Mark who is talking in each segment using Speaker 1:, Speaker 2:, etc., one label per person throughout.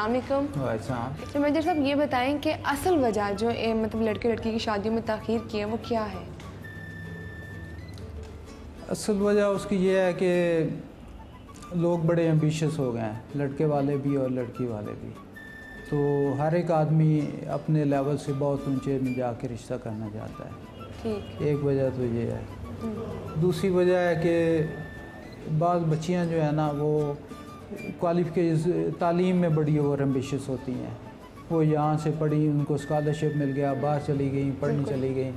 Speaker 1: अस्सलाम वालेकुम। तो मेजर साहब ये बताएं कि असल वजह जो मतलब लड़के लड़की की शादियों में ताख़ीर की है वो क्या है?
Speaker 2: असल वजह उसकी ये है कि लोग बड़े एम्बिशियस हो गए हैं, लड़के वाले भी और लड़की वाले भी। तो हर एक आदमी अपने लेवल से बहुत ऊंचे में जाके रिश्ता करना चाहता है।
Speaker 1: ठीक।
Speaker 2: एक वजह तो ये है। दूसरी वजह है कि बाज़ बच्चियां जो है ना वो तालीम में बड़ी ओवर एम्बिशियस होती हैं। वो यहाँ से पढ़ी, उनको स्कॉलरशिप मिल गया, बाहर चली गई, पढ़ने चली गई,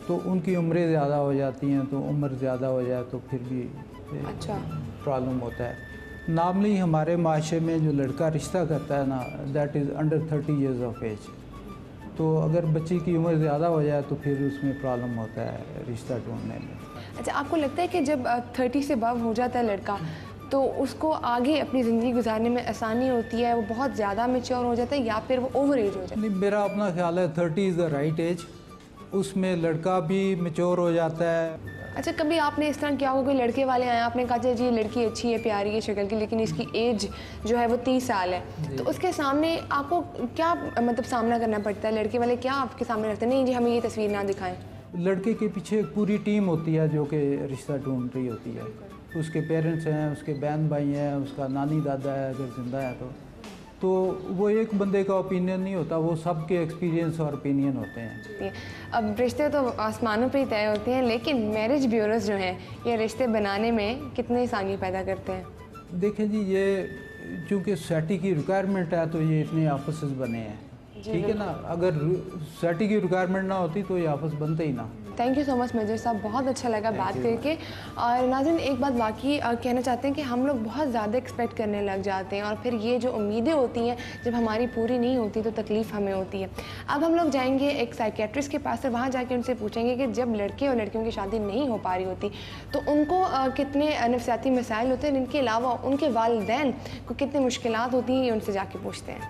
Speaker 2: तो उनकी उम्रें ज़्यादा हो जाती हैं। तो उम्र ज़्यादा हो जाए तो फिर भी
Speaker 1: अच्छा
Speaker 2: प्रॉब्लम होता है। नॉर्मली हमारे माशरे में जो लड़का रिश्ता करता है ना, that is under 30 years of age. तो अगर बच्ची की उम्र ज़्यादा हो जाए तो फिर उसमें प्रॉब्लम होता है रिश्ता ढूंढने में।
Speaker 1: अच्छा, आपको लगता है कि जब 30 से अबव हो जाता है लड़का तो उसको आगे अपनी ज़िंदगी गुजारने में आसानी होती है, वो बहुत ज़्यादा मैच्योर हो जाता है या फिर वो ओवर एज हो जाता है?
Speaker 2: नहीं, मेरा अपना ख्याल है 30 इज़ द राइट एज। उसमें लड़का भी मैच्योर हो जाता है।
Speaker 1: अच्छा, कभी आपने इस तरह किया होगा कोई लड़के वाले आए, आपने कहा जी लड़की अच्छी है, प्यारी है शक्ल की, लेकिन इसकी एज जो है वो 30 साल है, तो उसके सामने आपको क्या मतलब सामना करना पड़ता है? लड़के वाले क्या आपके सामने रखते हैं, नहीं जी हमें ये तस्वीर ना दिखाएं?
Speaker 2: लड़के के पीछे एक पूरी टीम होती है जो कि रिश्ता ढूंढ रही होती है। उसके पेरेंट्स हैं, उसके बहन भाई हैं, उसका नानी दादा है अगर ज़िंदा है तो वो एक बंदे का ओपिनियन नहीं होता, वो सबके एक्सपीरियंस और ओपिनियन होते हैं।
Speaker 1: अब रिश्ते तो आसमानों पे ही तय होते हैं, लेकिन मैरिज ब्यूरोज जो हैं ये रिश्ते बनाने में कितनी आसानी पैदा करते हैं?
Speaker 2: देखें जी, ये चूँकि सोसाइटी की रिक्वायरमेंट है तो ये इतने ऑफिस बने हैं, ठीक है ना। अगर सोसाइटी की रिक्वायरमेंट ना होती तो ये ऑफिस बनते ही ना।
Speaker 1: Thank you so much major साहब, बहुत अच्छा लगा बात करके। और नाज़रीन एक बात बाकी कहना चाहते हैं कि हम लोग बहुत ज़्यादा एक्सपेक्ट करने लग जाते हैं और फिर ये जो उम्मीदें होती हैं जब हमारी पूरी नहीं होती तो तकलीफ़ हमें होती है। अब हम लोग जाएंगे एक साइकेट्रिस्ट के पास और वहाँ जाके उनसे पूछेंगे कि जब लड़के और लड़कियों की शादी नहीं हो पा रही होती तो उनको कितने नफसियाती मसाइल होते हैं, इनके अलावा उनके वालिदैन को कितनी मुश्किलात होती हैं, ये उनसे जाके पूछते हैं।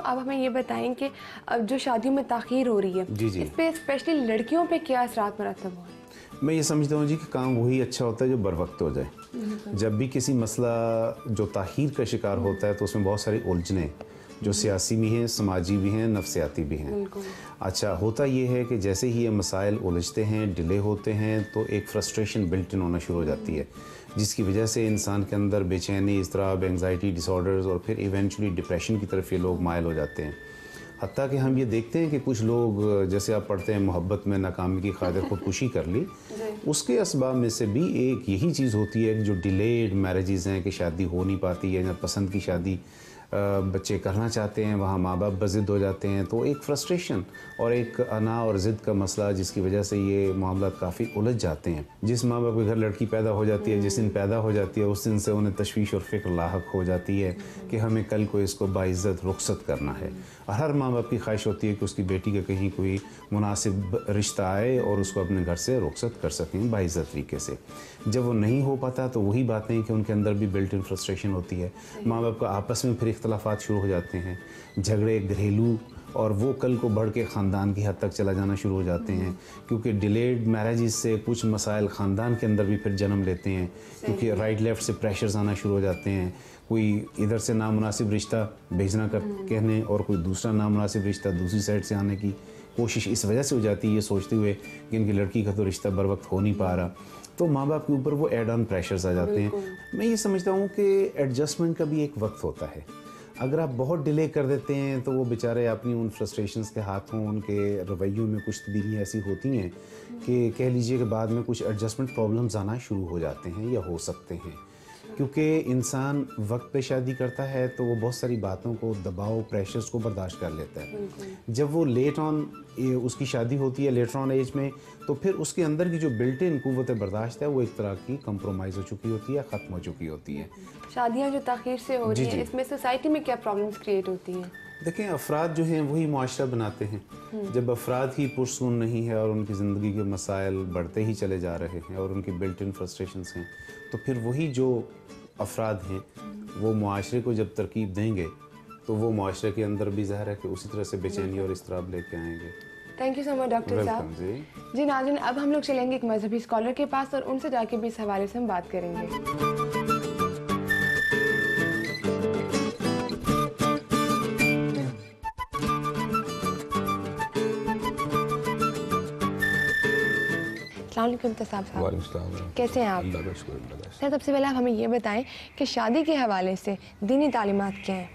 Speaker 1: अब हमें ये बताएं कि अब जो शादियों में ताख़ीर हो रही है इस पे स्पेशली लड़कियों पे क्या असरात मरतब हो रहे हैं?
Speaker 3: मैं ये समझता हूँ जी कि काम वही अच्छा होता है जो बर वक्त हो जाए। जब भी किसी मसला जो ताख़ीर का शिकार होता है तो उसमें बहुत सारी उलझनें जो सियासी भी हैं, समाजी भी हैं, नफसियाती भी हैं। अच्छा, होता ये है कि जैसे ही ये मसाइल उलझते हैं, डिले होते हैं, तो एक फ्रस्ट्रेशन बिल्ट इन होना शुरू हो जाती है, जिसकी वजह से इंसान के अंदर बेचैनी, इज़्तिराब, एंग्जाइटी डिसऑर्डर्स और फिर इवेंचुअली डिप्रेशन की तरफ ये लोग मायल हो जाते हैं। हत्ता कि हम ये देखते हैं कि कुछ लोग, जैसे आप पढ़ते हैं, मोहब्बत में नाकामी की खातिर खुदकुशी कर ली, उसके असबाब में से भी एक यही चीज़ होती है कि जो डिलेड मैरिजेज़ हैं कि शादी हो नहीं पाती है, या पसंद की शादी बच्चे करना चाहते हैं, वहाँ माँ बाप बज़िद हो जाते हैं, तो एक फ्रस्ट्रेशन और एक अना और ज़िद का मसला, जिसकी वजह से ये मामला काफ़ी उलझ जाते हैं। जिस माँ बाप के घर लड़की पैदा हो जाती है, जिस दिन पैदा हो जाती है उस दिन से उन्हें तशवीश और फ़िक्र लाहक हो जाती है कि हमें कल को इसको बाइज़्ज़त रुखसत करना है। और हर माँ बाप की ख्वाहिश होती है कि उसकी बेटी का कहीं कोई मुनासिब रिश्ता आए और उसको अपने घर से रुखसत कर सकें बाइज़्ज़त तरीके से। जब वो नहीं हो पाता तो वही बातें कि उनके अंदर भी बिल्ट इन फ्रस्ट्रेशन होती है, माँ बाप का आपस में फिर इख्तलाफात शुरू हो जाते हैं, झगड़े घरेलू, और वो कल को बढ़ के ख़ानदान की हद तक चला जाना शुरू हो जाते हैं, क्योंकि डिलेड मैरिजेस से कुछ मसाइल ख़ानदान के अंदर भी फिर जन्म लेते हैं, क्योंकि राइट लेफ़्ट से प्रेशर्स आना शुरू हो जाते हैं। कोई इधर से नामुनासिब रिश्ता भेजना कर कहने और कोई दूसरा नामुनासिब रिश्ता दूसरी साइड से आने की कोशिश इस वजह से हो जाती है, ये सोचते हुए कि इनकी लड़की का तो रिश्ता बर वक्त हो नहीं पा रहा, तो माँ बाप के ऊपर वो एड ऑन प्रेशर्स आ जाते हैं। मैं ये समझता हूँ कि एडजस्टमेंट का भी एक वक्त होता है। अगर आप बहुत डिले कर देते हैं तो वो बेचारे अपनी उन फ्रस्ट्रेशंस के हाथों, उनके रवैयों में कुछ तब्दीलियाँ ऐसी होती हैं कि कह लीजिए कि बाद में कुछ एडजस्टमेंट प्रॉब्लम्स आना शुरू हो जाते हैं या हो सकते हैं, क्योंकि इंसान वक्त पे शादी करता है तो वो बहुत सारी बातों को, दबाव, प्रेशर्स को बर्दाश्त कर लेता है। जब वो लेट ऑन उसकी शादी होती है लेटर ऑन एज में, तो फिर उसके अंदर की जो बिल्ट इन कुव्वत बर्दाश्त है वो एक तरह की कंप्रोमाइज़ हो चुकी होती है, ख़त्म हो चुकी होती है।
Speaker 1: शादियाँ जो ताख़ीर से हो रही हैं, इसमें सोसाइटी में क्या प्रॉब्लम्स क्रिएट होती हैं?
Speaker 3: देखें, अफराद जो हैं वही मुआशरा बनाते हैं। जब अफराद ही पुरसुकून नहीं है और उनकी ज़िंदगी के मसाइल बढ़ते ही चले जा रहे हैं और उनकी बिल्ट इन फ्रस्ट्रेशंस हैं, तो फिर वही जो अफराद हैं वो मुआशरे को जब तरकीब देंगे تو وہ معاشرے کے اندر بھی ظاہر ہے کہ اسی طرح سے بے چینی اور اضطراب لے کے آئیں گے.
Speaker 1: Thank you so much doctor صاحب. جی ناظرین، اب ہم لوگ چلیں گے ایک مذہبی اسکالر کے پاس اور ان سے جا کے بھی اس حوالے سے ہم بات کریں گے. السلام علیکم تصاب صاحب.
Speaker 4: وعلیکم السلام.
Speaker 1: کیسے ہیں آپ؟
Speaker 4: اللہ کا شکر. اللہ کا
Speaker 1: سر، سب سے پہلے آپ ہمیں یہ بتائیں کہ شادی کے حوالے سے دینی تعلیمات کیا ہیں؟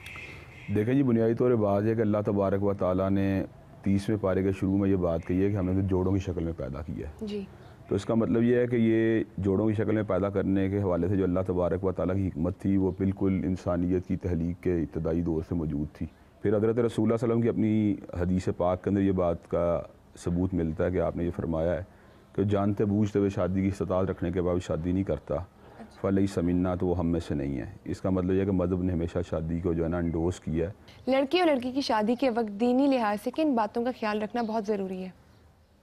Speaker 4: دیکھیں جی، بنیادی طور پر بات ہے کہ اللہ تبارک و تعالیٰ نے 30ویں پارے کے شروع میں یہ بات کہی ہے کہ ہم نے جوڑوں کی شکل میں پیدا کیا ہے.
Speaker 1: جی.
Speaker 4: تو اس کا مطلب یہ ہے کہ یہ جوڑوں کی شکل میں پیدا کرنے کے حوالے سے جو اللہ تبارک و تعالیٰ کی حکمت تھی وہ بالکل انسانیت کی تخلیق کے ابتدائی دور سے موجود تھی. پھر حضرت رسول اللہ صلی اللہ علیہ وسلم کی اپنی حدیث پاک کے اندر یہ بات کا ثبوت ملتا ہے کہ آپ نے یہ فرمایا ہے کہ جانتے بوجھتے ہوئے شادی کی استطاعت رکھنے کے بعد شادی نہیں کرتا فَلَيْسَ مِنَّا، تو وہ ہم میں سے نہیں ہے. اس کا مطلب یہ ہے کہ مذہب نے ہمیشہ شادی کو جو ہے نا انڈوس کیا ہے.
Speaker 1: لڑکی اور لڑکی کی شادی کے وقت دینی لحاظ سے کن باتوں کا خیال رکھنا بہت ضروری ہے؟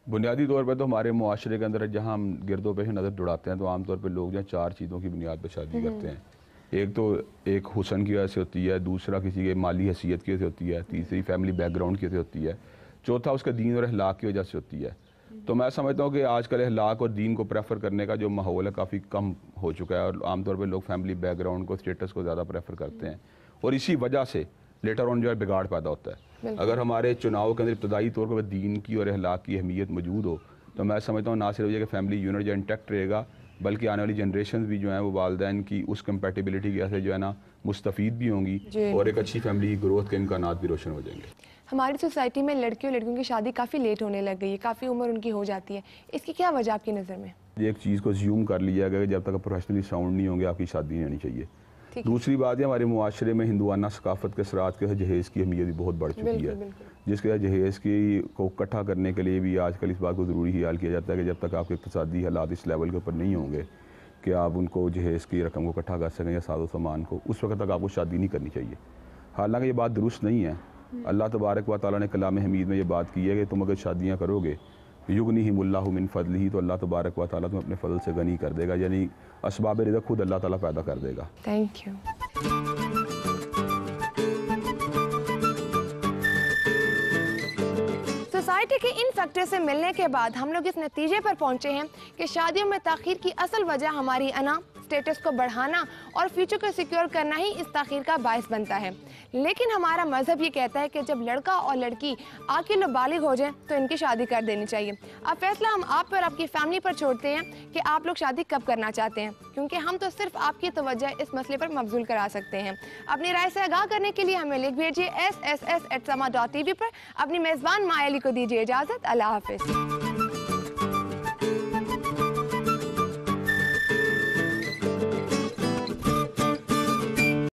Speaker 4: بنیادی طور پہ تو ہمارے معاشرے کے اندر جہاں ہم گرد و پیش نظر دوڑاتے ہیں تو عام طور پہ لوگ جو 4 چیزوں کی بنیاد پہ شادی کرتے ہیں. ایک تو ایک حسن کی وجہ سے ہوتی ہے، دوسرا کسی کے مالی حیثیت کی وجہ سے ہوتی ہے، تیسری فیملی بیک گراؤنڈ کی وجہ سے ہوتی ہے، چوتھا اس کے دین اور اخلاق کی وجہ سے ہوتی ہے. تو میں سمجھتا ہوں کہ آج کل اخلاق اور دین کو پریفر کرنے کا جو ماحول ہے کافی کم ہو چکا ہے اور عام طور پہ لوگ فیملی بیک گراؤنڈ کو، اسٹیٹس کو زیادہ پریفر کرتے ہیں اور اسی وجہ سے لیٹر آن جو ہے بگاڑ پیدا ہوتا ہے. اگر ہمارے چناؤ کے اندر ابتدائی طور پر دین کی اور اخلاق کی اہمیت موجود ہو تو میں سمجھتا ہوں نہ صرف یہ کہ فیملی یونٹ جو انٹیکٹ رہے گا بلکہ آنے والی جنریشنز بھی جو ہیں وہ والدین کی اس کمپیٹیبلٹی کی وجہ سے جو ہے نا مستفید بھی ہوں گی اور ایک اچھی فیملی کی گروتھ کے امکانات بھی روشن ہو جائیں گے.
Speaker 1: ہماری سوسائٹی میں لڑکیوں لڑکیوں کی شادی کافی لیٹ ہونے لگ گئی ہے، کافی عمر ان کی ہو جاتی ہے. اس کی کیا وجہ آپ کی نظر میں؟
Speaker 4: ایک چیز کو زیوم کر لیا گیا کہ جب تک پروفیشنلی ساؤنڈ نہیں ہوں گے آپ کی شادی نہیں ہونی چاہیے. دوسری بات ہے ہمارے معاشرے میں ہندوانہ ثقافت کے اثرات کے جہیز کی اہمیت بھی بہت بڑھ چکی ہے، جس کے جہیز کی کو اکٹھا کرنے کے لیے بھی آج کل اس بات کو ضروری خیال کیا جاتا ہے کہ جب تک آپ کے اقتصادی حالات اس لیول کے اوپر نہیں ہوں گے کہ آپ ان کو جہیز کی رقم کو اکٹھا کر سکیں یا ساز و سامان کو، اس وقت تک آپ کو شادی نہیں کرنی چاہیے. حالانکہ یہ بات درست نہیں ہے. اللہ تبارک و تعالیٰ نے کلام حمید میں یہ بات کی ہے کہ تم اگر شادیاں کرو گے یغنیہم اللہ من فضلہ، تو اللہ تبارک و تعالیٰ تمہیں اپنے فضل سے غنی کر دے گا، یعنی اسباب رزق خود اللہ تعالیٰ پیدا کر دے گا.
Speaker 1: Thank you. سوسائٹی کے ان فیکٹر سے ملنے کے بعد ہم لوگ اس نتیجے پر پہنچے ہیں کہ شادیوں میں تاخیر کی اصل وجہ ہماری انا، اسٹیٹس کو بڑھانا اور فیوچر کو سیکیور کرنا ہی اس تاخیر کا باعث بنتا ہے. لیکن ہمارا مذہب یہ کہتا ہے کہ جب لڑکا اور لڑکی عاقل و بالغ ہو جائیں تو ان کی شادی کر دینی چاہیے. اب فیصلہ ہم آپ پر، آپ کی فیملی پر چھوڑتے ہیں کہ آپ لوگ شادی کب کرنا چاہتے ہیں، کیونکہ ہم تو صرف آپ کی توجہ اس مسئلے پر مبذول کرا سکتے ہیں. اپنی رائے سے آگاہ کرنے کے لیے ہمیں لکھ بھیجیے SSS@sama.tv پر. اپنی میزبان مایا علی کو دیجیے اجازت. اللہ حافظ.